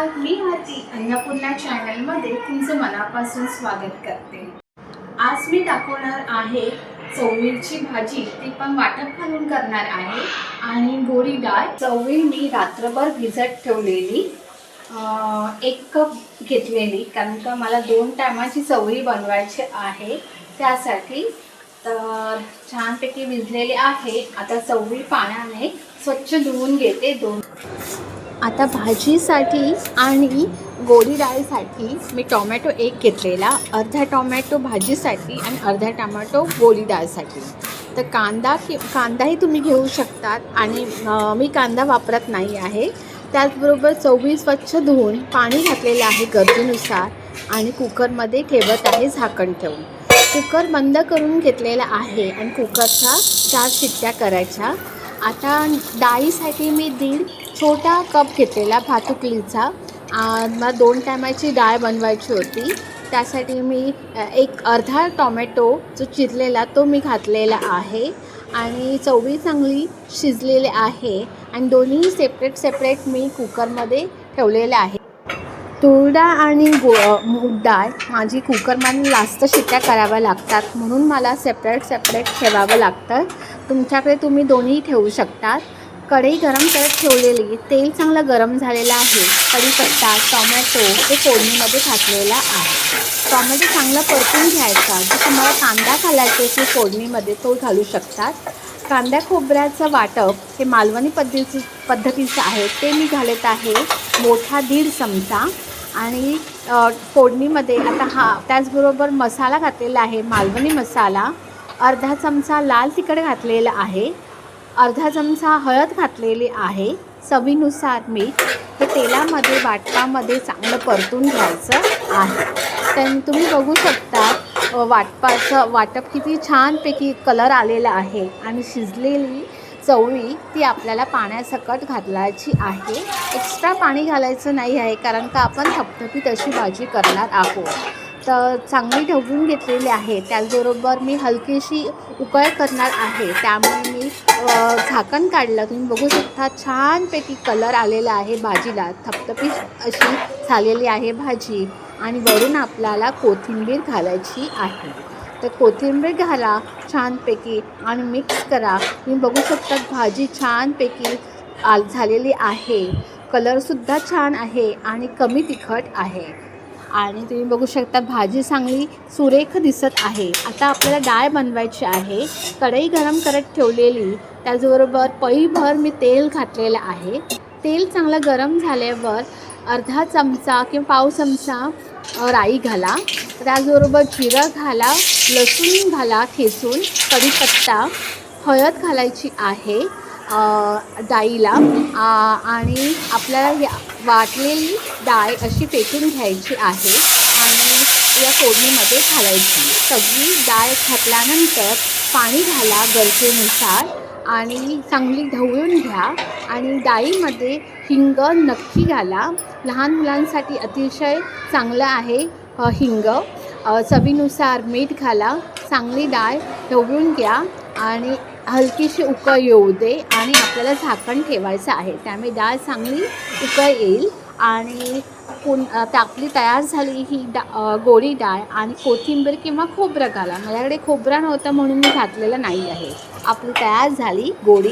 नमस्कार, मी आरती अन्नपूर्णा चॅनलमध्ये तुमचं मनापासून स्वागत करते। आज मी दाखवणार आहे चवळीची भाजी, ती पण वाटप घालून करणार आहे। आणि गोडी डाळ चवळी मी रात्रभर भिजत ठेवलेली 1 कप घेतलेली, कारण का मला 2 टायमाची चवळी बनवायची आहे त्यासाठी। तर छानपैकी भिजलेली आहे। आता चवळी पाण्याने स्वच्छ धुवून घेते। आता भाजीसाठी आणि गोडी डाळीसाठी मी टोमॅटो 1 घेतलेला, अर्धा टोमॅटो भाजीसाठी आणि अर्धा टोमॅटो गोडी डाळीसाठी। तर कांदाही तुम्ही घेऊ शकतात आणि मी कांदा वापरत नाही आहे। त्याचबरोबर चवळी स्वच्छ धुवून पाणी घातलेलं आहे गरजेनुसार आणि कुकरमध्ये ठेवत आहे झाकण ठेवून। कुकर बंद करून घेतलेला आहे आणि कुकरच्या 4 शिट्ट्या करायच्या। आता डाळीसाठी मी 1.5 छोटा कप घेतलेला भातुकलीचा। मला 2 टायमाची डाळ बनवायची होती, त्यासाठी मी अर्धा टोमॅटो जो चिरलेला तो मी घातलेला आहे आणि चवळी चांगली शिजलेली आहे आणि दोन्ही सेपरेट मी कुकरमध्ये ठेवलेले आहे। तूर डाळ आणि मूग डाळ माझी कुकरमध्ये जास्त शिट्ट्या कराव्या लागतात, म्हणून मला सेपरेट ठेवावं लागतं। तुमच्याकडे तुम्ही दोन्ही ठेवू शकतात। कढई गरम करत ठेवलेली, तेल चांगलं गरम झालेलं आहे। कढीपत्ता, टोमॅटो हे फोडणीमध्ये घातलेला आहे। टोमॅटो चांगला परतून घ्यायचा। जर तुम्हाला कांदा घालायचा की फोडणीमध्ये तो घालू शकतात। कांदा खोबऱ्याचं वाटप हे मालवणी पद्धतीचं आहे, ते मी घालत आहे मोठा 1.5 चमचा। आणि फोडणीमध्ये आता त्याचबरोबर मसाला घातलेला आहे, मालवणी मसाला। अर्धा चमचा लाल तिखट घातलेलं आहे, अर्धा चमचा हळद घातलेली आहे, चवीनुसार मीठ। हे तेलामध्ये वाटपामध्ये चांगलं परतून घ्यायचं आहे। तर तुम्ही बघू शकता वाटप किती छानपैकी कलर आलेला आहे आणि शिजलेली चवळी ती आपल्याला पाण्यासकट घालायची आहे। एक्स्ट्रा पाणी घालायचं नाही आहे, कारण का आपण थपथपीत अशी भाजी करणार आहोत। तर चांगली ढवळून घेतलेली आहे। त्याचबरोबर मी हलकीशी उकळ करणार आहे, त्यामुळे मी झाकण काढलं। तुम्ही बघू शकता छानपैकी कलर आलेला आहे भाजीला, थपथपीत अशी झालेली आहे भाजी। आणि वरून आपल्याला कोथिंबीर घालायची आहे। तर कोथिंबीर घाला छानपैकी आणि मिक्स करा। तुम्ही बघू शकता भाजी छानपैकी झालेली आहे, कलरसुद्धा छान आहे आणि कमी तिखट आहे। आणि तुम्ही बघू शकता भाजी चांगली सुरेख दिसत आहे। आता आपल्याला डाळ बनवायची आहे। कढई गरम करत ठेवलेली, त्याचबरोबर पळीभर मी तेल घातलेलं आहे। तेल चांगलं गरम झाल्यावर अर्धा चमचा किंवा पाव चमचा राई घाला, त्याचबरोबर जिरं घाला, लसूण घाला ठेचून, कढीपत्ता, हळद घालायची आहे डाळीला। आणि आपल्याला वाटलेली डाळ अशी फेटून घ्यायची आहे आणि या फोडणीमध्ये घालायची। सगळी डाळ घातल्यानंतर पाणी घाला गरजेनुसार आणि चांगली ढवळून घ्या। आणि डाळीमध्ये हिंग नक्की घाला, लहान मुलांसाठी अतिशय चांगलं आहे हिंग। चवीनुसार मीठ घाला, चांगली डाळ ढवळून घ्या आणि हलकीशी उकळ येऊ दे आणि आपल्याला झाकण ठेवायचं आहे, त्यामुळे डाळ चांगली उकळ येईल। आणि आपली तयार झाली ही गोडी डाळ। आणि कोथिंबीर किंवा खोबरं घाला, माझ्याकडे खोबरं नव्हतं म्हणून मी घातलेलं नाही आहे। आपली तयार झाली गोडी